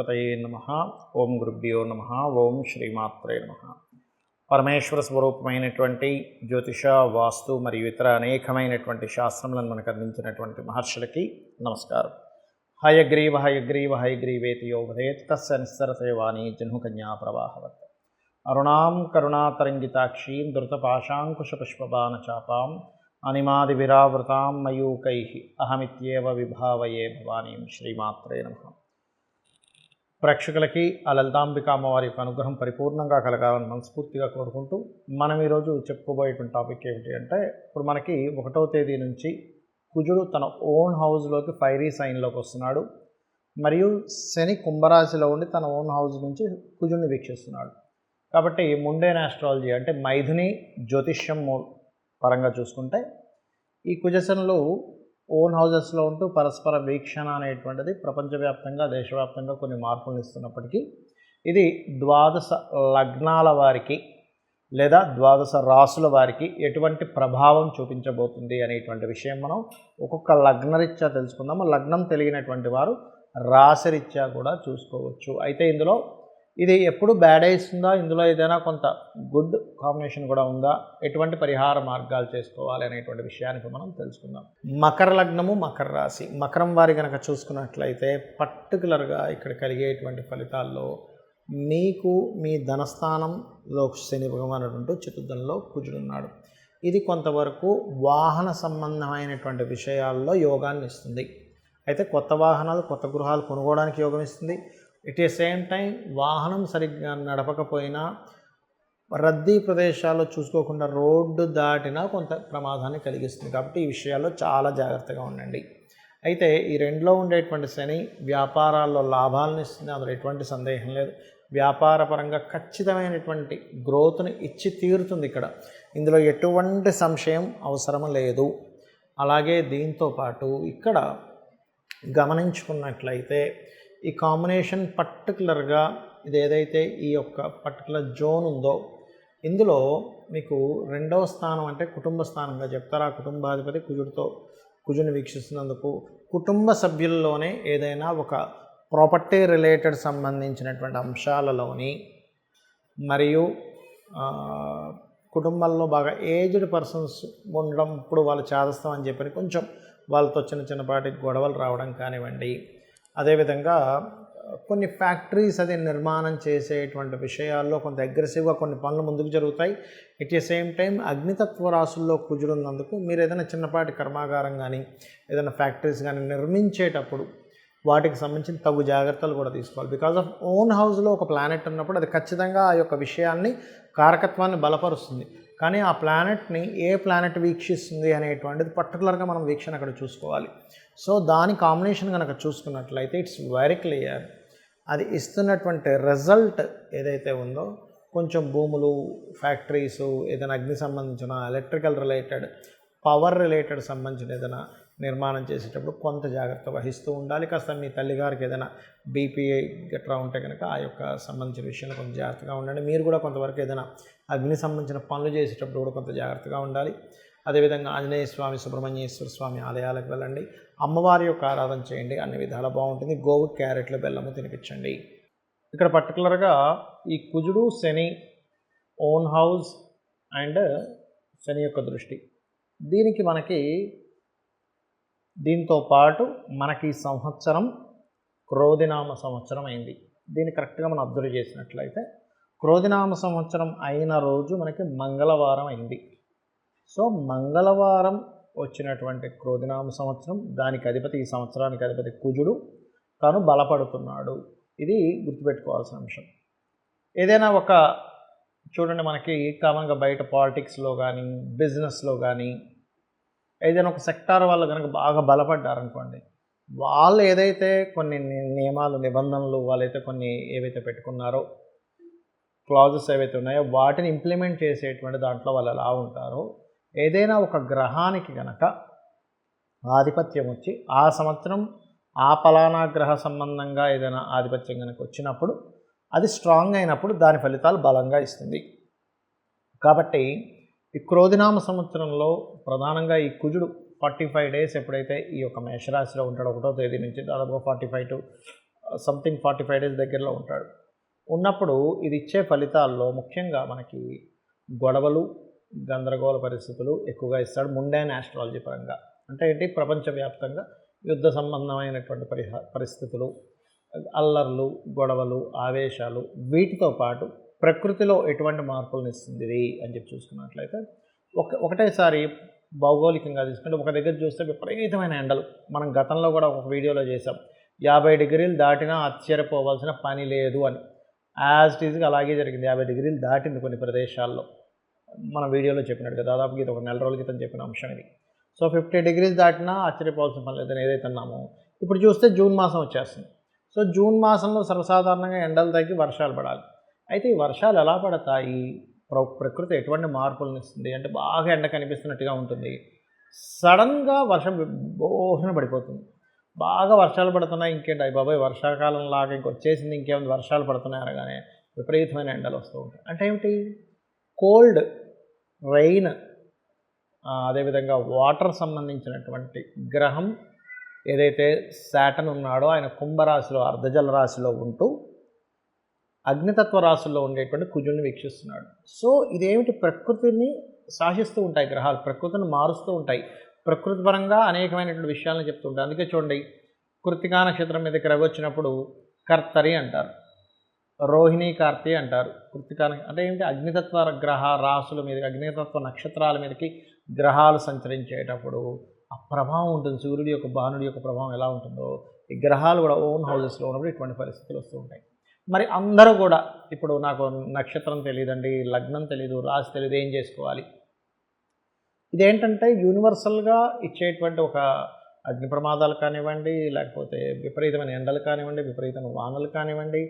గణపతయే నమః. ఓం గురుభ్యో నమః. ఓం శ్రీమాత్రే నమః. పరమేశ్వర స్వరూపమైనటువంటి జ్యోతిష, వాస్తు మరియు ఇతర అనేకమైనటువంటి శాస్త్రములను మనకు అందించినటువంటి మహర్షులకి నమస్కారం. హయగ్రీవ హయగ్రీవ హయగ్రీవేతి యో వదేత్ తస్య నిస్సరతే వాణి జహ్నుకన్యా ప్రవాహవత్. అరుణాం కరుణాతరంగితాక్షీం ధృతపాశాంకుశపుష్పబాణచాపాం అనిమాదివిరావృతాం మయూకైః అహమిత్యేవ విభావయే భవానీం. శ్రీమాత్రే నమః. ప్రేక్షకులకి ఆ లలితాంబిక అమ్మవారి యొక్క అనుగ్రహం పరిపూర్ణంగా కలగాలని మనస్ఫూర్తిగా కోరుకుంటూ మనం ఈరోజు చెప్పుకోబోయేటువంటి టాపిక్ ఏమిటి అంటే, ఇప్పుడు మనకి 1వ తేదీ నుంచి కుజుడు తన ఓన్ హౌస్లోకి ఫైరీ సైన్లోకి వస్తున్నాడు. మరియు శని కుంభరాశిలో ఉండి తన ఓన్ హౌస్ నుంచి కుజుడిని వీక్షిస్తున్నాడు. కాబట్టి ముండేన్ ఆస్ట్రాలజీ అంటే మైథుని జ్యోతిష్యం పరంగా చూసుకుంటే ఈ కుజశనులు ఓన్ హౌజెస్లో ఉంటూ పరస్పర వీక్షణ అనేటువంటిది ప్రపంచవ్యాప్తంగా దేశవ్యాప్తంగా కొన్ని మార్పులను ఇస్తున్నప్పటికీ ఇది ద్వాదశ లగ్నాల వారికి లేదా ద్వాదశ రాసుల వారికి ఎటువంటి ప్రభావం చూపించబోతుంది అనేటువంటి విషయం మనం ఒక్కొక్క లగ్నరీత్యా తెలుసుకుందాము. లగ్నం తెలియనటువంటి వారు రాశిరీత్యా కూడా చూసుకోవచ్చు. అయితే ఇందులో ఇది ఎప్పుడు బ్యాడ్ ఇస్తుందా, ఇందులో ఏదైనా కొంత గుడ్ కాంబినేషన్ కూడా ఉందా, ఎటువంటి పరిహార మార్గాలు చేసుకోవాలి అనేటువంటి విషయానికి మనం తెలుసుకుందాం. మకర లగ్నము, మకర రాశి. మకరం వారి కనుక చూసుకున్నట్లయితే పర్టికులర్గా ఇక్కడ కలిగేటువంటి ఫలితాల్లో మీకు మీ ధనస్థానంలో శని భగవానుడు చతుర్థంలో కుజుడున్నాడు. ఇది కొంతవరకు వాహన సంబంధమైనటువంటి విషయాల్లో యోగాన్ని ఇస్తుంది. అయితే కొత్త వాహనాలు, కొత్త గృహాలు కొనుగోవడానికి యోగం ఇస్తుంది. ఎట్ ఏ సేమ్ టైం వాహనం సరిగ్గా నడపకపోయినా, రద్దీ ప్రదేశాల్లో చూసుకోకుండా రోడ్డు దాటినా కొంత ప్రమాదాన్ని కలిగిస్తుంది. కాబట్టి ఈ విషయాల్లో చాలా జాగ్రత్తగా ఉండండి. అయితే ఈ రెండులో ఉండేటువంటి శని వ్యాపారాల్లో లాభాలను ఇస్తుంది, అందులో ఎటువంటి సందేహం లేదు. వ్యాపారపరంగా ఖచ్చితమైనటువంటి గ్రోత్ని ఇచ్చి తీరుతుంది. ఇందులో ఎటువంటి సంశయం అవసరం లేదు. అలాగే దీంతోపాటు ఇక్కడ గమనించుకున్నట్లయితే ఈ కాంబినేషన్ పర్టికులర్గా ఇది ఏదైతే ఈ యొక్క పర్టికులర్ జోన్ ఉందో ఇందులో మీకు 2వ స్థానం అంటే కుటుంబ స్థానంగా చెప్తారు. ఆ కుటుంబాధిపతి కుజుని వీక్షిస్తున్నందుకు కుటుంబ సభ్యుల్లోనే ఏదైనా ఒక ప్రాపర్టీ రిలేటెడ్ సంబంధించినటువంటి అంశాలలోని మరియు కుటుంబాల్లో బాగా ఏజ్డ్ పర్సన్స్ ఉండడం, ఇప్పుడు వాళ్ళు చేదస్తాం అని చెప్పని కొంచెం వాళ్ళతో చిన్నపాటి గొడవలు రావడం కానివ్వండి. అదేవిధంగా కొన్ని ఫ్యాక్టరీస్ అది నిర్మాణం చేసేటువంటి విషయాల్లో కొంత అగ్రెసివ్గా కొన్ని పనులు ముందుకు జరుగుతాయి. ఎట్ ఏ సేమ్ టైం అగ్నితత్వ రాసుల్లో కుజుడు ఉన్నందుకు మీరు ఏదైనా చిన్నపాటి కర్మాగారం కానీ ఏదైనా ఫ్యాక్టరీస్ కానీ నిర్మించేటప్పుడు వాటికి సంబంధించిన తగు జాగ్రత్తలు కూడా తీసుకోవాలి. బికాజ్ ఆఫ్ ఓన్ హౌస్లో ఒక ప్లానెట్ ఉన్నప్పుడు అది ఖచ్చితంగా ఆ యొక్క విషయాన్ని కారకత్వాన్ని బలపరుస్తుంది. కానీ ఆ ప్లానెట్ని ఏ ప్లానెట్ వీక్షిస్తుంది అనేటువంటిది పర్టికులర్గా మనం వీక్షణ అక్కడ చూసుకోవాలి. సో దాని కాంబినేషన్ కనుక చూసుకున్నట్లయితే ఇట్స్ వెరీ క్లియర్. అది ఇస్తున్నటువంటి రిజల్ట్ ఏదైతే ఉందో కొంచెం భూములు, ఫ్యాక్టరీసు, ఏదైనా అగ్ని సంబంధించిన ఎలక్ట్రికల్ రిలేటెడ్, పవర్ రిలేటెడ్ సంబంధించిన ఏదైనా నిర్మాణం చేసేటప్పుడు కొంత జాగ్రత్త వహిస్తూ ఉండాలి. కాస్త మీ తల్లిగారికి ఏదైనా బీపీఐ గట్రా ఉంటే కనుక ఆ యొక్క సంబంధించిన విషయంలో కొంచెం జాగ్రత్తగా ఉండండి. మీరు కూడా కొంతవరకు ఏదైనా అగ్ని సంబంధించిన పనులు చేసేటప్పుడు కూడా కొంత జాగ్రత్తగా ఉండాలి. అదేవిధంగా ఆంజనేయ స్వామి, సుబ్రహ్మణ్యేశ్వర స్వామి ఆలయాలకు వెళ్ళండి. అమ్మవారి యొక్క ఆరాధన చేయండి, అన్ని విధాలా బాగుంటుంది. గోవు, క్యారెట్లు, బెల్లము తినిపించండి. ఇక్కడ పర్టికులర్గా ఈ కుజుడు, శని ఓన్ హౌస్ అండ్ శని యొక్క దృష్టి దీనికి దీంతో పాటు మనకి ఈ సంవత్సరం క్రోధినామ సంవత్సరం అయింది. దీన్ని కరెక్ట్గా మనం అబ్జర్వ్ చేసినట్లయితే క్రోధినామ సంవత్సరం అయిన రోజు మనకి మంగళవారం అయింది. సో మంగళవారం వచ్చినటువంటి క్రోధినామ సంవత్సరం, దానికి అధిపతి, ఈ సంవత్సరానికి అధిపతి కుజుడు తాను బలపడుతున్నాడు. ఇది గుర్తుపెట్టుకోవాల్సిన అంశం. ఏదైనా ఒక చూడండి, మనకి కామన్గా బయట పాలిటిక్స్లో కానీ బిజినెస్లో కానీ ఏదైనా ఒక సెక్టార్ వాళ్ళు కనుక బాగా బలపడ్డారనుకోండి, వాళ్ళు ఏదైతే కొన్ని నియమాలు, నిబంధనలు వాళ్ళైతే కొన్ని ఏవైతే పెట్టుకున్నారో, క్లాజెస్ ఏవైతే ఉన్నాయో వాటిని ఇంప్లిమెంట్ చేసేటువంటి దాంట్లో వాళ్ళు ఎలా ఉంటారో, ఏదైనా ఒక గ్రహానికి కనుక ఆధిపత్యం వచ్చి ఆ సంవత్సరం ఆ పలానా గ్రహ సంబంధంగా ఏదైనా ఆధిపత్యం కనుక వచ్చినప్పుడు అది స్ట్రాంగ్ అయినప్పుడు దాని ఫలితాలు బలంగా ఇస్తుంది. కాబట్టి ఈ క్రోధినామ సంవత్సరంలో ప్రధానంగా ఈ కుజుడు 45 days ఎప్పుడైతే ఈ యొక్క మేషరాశిలో ఉంటాడో 1వ తేదీ నుంచి దాదాపుగా 45 to సంథింగ్ 45 డేస్ దగ్గరలో ఉంటాడు. ఉన్నప్పుడు ఇది ఇచ్చే ఫలితాల్లో ముఖ్యంగా మనకి గొడవలు, గందరగోళ పరిస్థితులు ఎక్కువగా ఇస్తాడు ముండైన్ ఆస్ట్రాలజీ పరంగా. అంటే ఏంటి, ప్రపంచవ్యాప్తంగా యుద్ధ సంబంధమైనటువంటి పరిస్థితులు, అల్లర్లు, గొడవలు, ఆవేశాలు, వీటితో పాటు ప్రకృతిలో ఎటువంటి మార్పులను ఇస్తుంది ఇది అని చెప్పి చూసుకున్నట్లయితే ఒకటేసారి భౌగోళికంగా తీసుకుంటే ఒక దగ్గర చూస్తే విపరీతమైన ఎండలు. మనం గతంలో కూడా ఒక వీడియోలో చేసాం, 50 డిగ్రీలు దాటినా ఆశ్చర్యపోవాల్సిన పని లేదు అని. యాజ్ ఇట్ ఈజ్గా అలాగే జరిగింది. 50 డిగ్రీలు దాటింది కొన్ని ప్రదేశాల్లో, మన వీడియోలో చెప్పినట్టుగా. దాదాపుగా ఇది ఒక నెల రోజుల క్రితం చెప్పిన అంశం ఇది. సో 50 డిగ్రీస్ దాటినా ఆశ్చర్యపోవాల్సిన పని లేదని ఏదైతే అన్నామో, ఇప్పుడు చూస్తే జూన్ మాసం వచ్చేస్తుంది. సో జూన్ మాసంలో సర్వసాధారణంగా ఎండలు తగ్గి వర్షాలు పడాలి. అయితే ఈ వర్షాలు ఎలా పడతాయి, ప్రకృతి ఎటువంటి మార్పులను ఇస్తుంది అంటే, బాగా ఎండ కనిపిస్తున్నట్టుగా ఉంటుంది, సడన్గా వర్షం బోహన పడిపోతుంది. బాగా వర్షాలు పడుతున్నాయి, ఇంకేంటి అయ్య బాబాయ్ వర్షాకాలం లాగా ఇంకొచ్చేసింది, ఇంకేముంది వర్షాలు పడుతున్నాయి అనగానే విపరీతమైన ఎండలు వస్తూ ఉంటాయి. అంటే ఏమిటి, కోల్డ్, రెయిన్, అదేవిధంగా వాటర్ సంబంధించినటువంటి గ్రహం ఏదైతే శాటర్న్ ఉన్నాడో ఆయన కుంభరాశిలో, అర్ధజల రాశిలో ఉంటూ అగ్నితత్వ రాశుల్లో ఉండేటువంటి కుజుడిని వీక్షిస్తున్నాడు. సో ఇదేమిటి, ప్రకృతిని శాసిస్తూ ఉంటాయి గ్రహాలు, ప్రకృతిని మారుస్తూ ఉంటాయి, ప్రకృతి పరంగా అనేకమైనటువంటి విషయాలను చెప్తూ ఉంటాయి. అందుకే చూడండి, కృత్తికా నక్షత్రం మీదకి రవి వచ్చినప్పుడు కర్తరి అంటారు, రోహిణి కార్తీ అంటారు. కృత్తికా అంటే ఏంటి, అగ్నితత్వ గ్రహ రాశుల మీద, అగ్నితత్వ నక్షత్రాల మీదకి గ్రహాలు సంచరించేటప్పుడు ఆ ప్రభావం ఉంటుంది. సూర్యుడి యొక్క, భానుడి యొక్క ప్రభావం ఎలా ఉంటుందో ఈ గ్రహాలు కూడా ఓన్ హౌజెస్లో ఉన్నప్పుడు ఇటువంటి పరిస్థితులు వస్తూ ఉంటాయి. మరి అందరూ కూడా, ఇప్పుడు నాకు నక్షత్రం తెలియదండి, లగ్నం తెలియదు, రాశి తెలియదు, ఏం చేసుకోవాలి? ఇదేంటంటే యూనివర్సల్గా ఇచ్చేటువంటి ఒక అగ్ని ప్రమాదాలు కానివ్వండి, లేకపోతే విపరీతమైన ఎండలు కానివ్వండి, విపరీతమైన వానలు కానివ్వండి,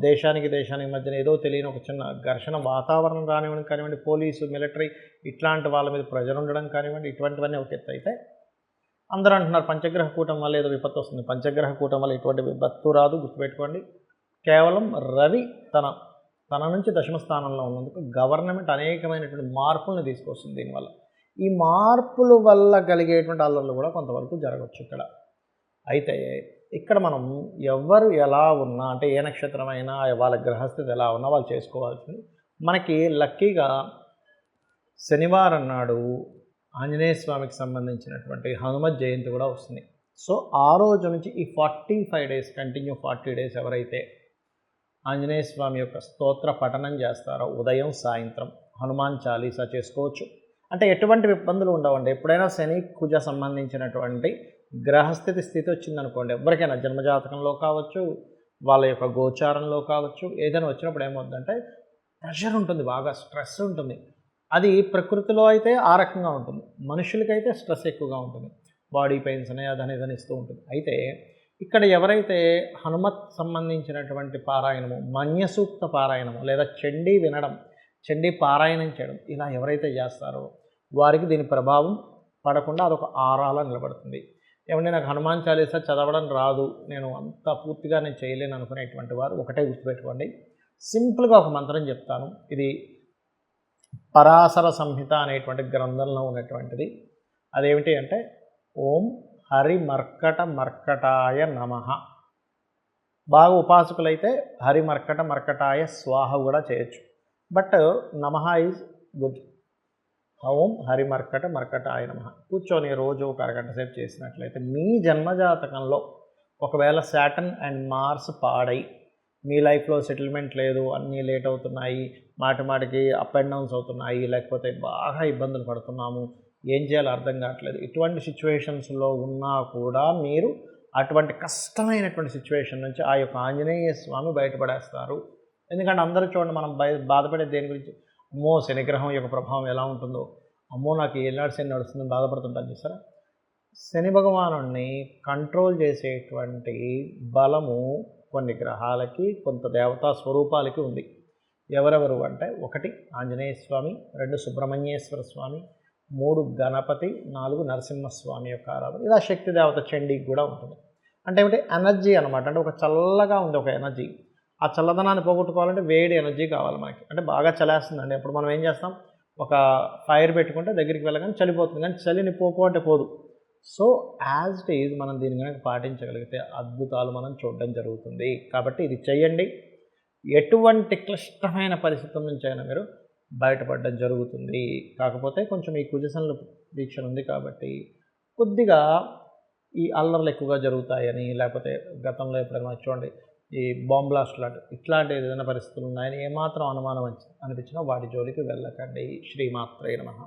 దేశానికి మధ్యన ఏదో తెలియని ఒక చిన్న ఘర్షణ వాతావరణం కానివ్వండి, పోలీసు, మిలిటరీ ఇట్లాంటి వాళ్ళ మీద ప్రెజర్ ఉండడం కానివ్వండి, ఇటువంటివన్నీ ఒక ఎత్తు. అయితే అందరూ అంటున్నారు పంచగ్రహ కూటం వల్ల ఏదో విపత్తు వస్తుంది. పంచగ్రహ కూటం వల్ల ఇటువంటి విపత్తు రాదు, గుర్తుపెట్టుకోండి. కేవలం రవి తన నుంచి దశమ స్థానంలో ఉన్నందుకు గవర్నమెంట్ అనేకమైనటువంటి మార్పులను తీసుకొస్తుంది. దీనివల్ల ఈ మార్పుల వల్ల కలిగేటువంటి అల్లర్లు కూడా కొంతవరకు జరగవచ్చు ఇక్కడ. అయితే ఇక్కడ మనం ఎవరు ఎలా ఉన్నా, అంటే ఏ నక్షత్రమైనా వాళ్ళ గ్రహస్థితి ఎలా ఉన్నా వాళ్ళు చేసుకోవాల్సింది. మనకి లక్కీగా శనివారం నాడు ఆంజనేయ స్వామికి సంబంధించినటువంటి హనుమత్ జయంతి కూడా వస్తుంది. సో ఆ రోజు నుంచి ఈ 45 డేస్ కంటిన్యూ 40 డేస్ ఎవరైతే ఆంజనేయ స్వామి యొక్క స్తోత్ర పఠనం చేస్తారో ఉదయం సాయంత్రం హనుమాన్ చాలీసా చేసుకోవచ్చు. అంటే ఎటువంటి ఇబ్బందులు ఉండవండి. ఎప్పుడైనా శని కుజ సంబంధించినటువంటి గ్రహస్థితి వచ్చిందనుకోండి, ఎవరికైనా జన్మజాతకంలో కావచ్చు, వాళ్ళ యొక్క గోచారంలో కావచ్చు, ఏదైనా వచ్చినప్పుడు ఏమవుతుందంటే ప్రెషర్ ఉంటుంది, బాగా స్ట్రెస్ ఉంటుంది. అది ప్రకృతిలో అయితే ఆ రకంగా ఉంటుంది, మనుషులకైతే స్ట్రెస్ ఎక్కువగా ఉంటుంది, బాడీ పెయిన్స్ అనే అదని ఇస్తూ ఉంటుంది. అయితే ఇక్కడ ఎవరైతే హనుమత్ సంబంధించినటువంటి పారాయణము, మన్యసూక్త పారాయణము లేదా చండీ వినడం, చండీ పారాయణం చేయడం ఇలా ఎవరైతే చేస్తారో వారికి దీని ప్రభావం పడకుండా అదొక ఆరాలా నిలబడుతుంది. ఏమంటే నాకు హనుమాన్ చాలీసా చదవడం రాదు, నేను అంత పూర్తిగా నేను చేయలేను అనుకునేటువంటి వారు ఒకటే గుర్తుపెట్టుకోండి, సింపుల్గా ఒక మంత్రం చెప్తాను. ఇది పరాశర సంహిత అనేటువంటి గ్రంథంలో ఉన్నటువంటిది. అదేమిటి అంటే ఓం హరి మర్కటాయ నమః. బాగా ఉపాసకులైతే హరి మర్కటాయ స్వాహ కూడా చేయొచ్చు, బట్ నమః ఈజ్ గుడ్. ఓం హరి మర్కటాయ నమః కూర్చొని రోజు ఒక అరగంట సేపు చేసినట్లయితే మీ జన్మజాతకంలో ఒకవేళ శాటర్న్ అండ్ మార్స్ పాడై మీ లైఫ్లో సెటిల్మెంట్ లేదు, అన్నీ లేట్ అవుతున్నాయి, మాటికి అప్ అండ్ డౌన్స్ అవుతున్నాయి, లేకపోతే బాగా ఇబ్బందులు పడుతున్నాము, ఏం చేయాలో అర్థం కావట్లేదు, ఇటువంటి సిచ్యువేషన్స్లో ఉన్నా కూడా మీరు అటువంటి కష్టమైనటువంటి సిచ్యువేషన్ నుంచి ఆ యొక్క ఆంజనేయ స్వామి బయటపడేస్తారు. ఎందుకంటే అందరూ చూడండి, మనం బాధపడే దేని గురించి, అమ్మో శనిగ్రహం యొక్క ప్రభావం ఎలా ఉంటుందో, అమ్మో నాకు ఏనాడు శని నడుస్తుందని బాధపడుతుంటాను చూసారా. శని భగవానుడిని కంట్రోల్ చేసేటువంటి బలము కొన్ని గ్రహాలకి, కొంత దేవతా స్వరూపాలకి ఉంది. ఎవరెవరు అంటే 1 ఆంజనేయ స్వామి, 2 సుబ్రహ్మణ్యేశ్వర స్వామి, 3 గణపతి, 4 నరసింహస్వామి యొక్క ఆరాధన. ఇలా శక్తి దేవత చండీకి కూడా ఉంటుంది. అంటే ఏమిటి, ఎనర్జీ అనమాట. అంటే ఒక చల్లగా ఉంది ఒక ఎనర్జీ, ఆ చల్లదనాన్ని పోగొట్టుకోవాలంటే వేడి ఎనర్జీ కావాలి మనకి. అంటే బాగా చలేస్తుందండి, అప్పుడు మనం ఏం చేస్తాం, ఒక ఫైర్ పెట్టుకుంటే దగ్గరికి వెళ్ళగానే చలిపోతుంది, కానీ చలిని పోకు అంటే పోదు. సో యాజ్ ఇట్ ఈజ్ మనం దీన్ని కనుక పాటించగలిగితే అద్భుతాలు మనం చూడడం జరుగుతుంది. కాబట్టి ఇది చేయండి. ఎటువంటి క్లిష్టమైన పరిస్థితుల నుంచి అయినా మీరు బయటపడడం జరుగుతుంది. కాకపోతే కొంచెం ఈ కుజశనుల వీక్షణ ఉంది కాబట్టి కొద్దిగా ఈ అల్లర్లు ఎక్కువగా జరుగుతాయని, లేకపోతే గతంలో ఎప్పుడైనా చూడండి ఈ బాంబ్ బ్లాస్ట్ ఇట్లాంటి ఏదైనా పరిస్థితులు ఉన్నాయని ఏమాత్రం అనుమానం అనిపించినా వాటి జోలికి వెళ్ళకండి. శ్రీమాత్రే నమః.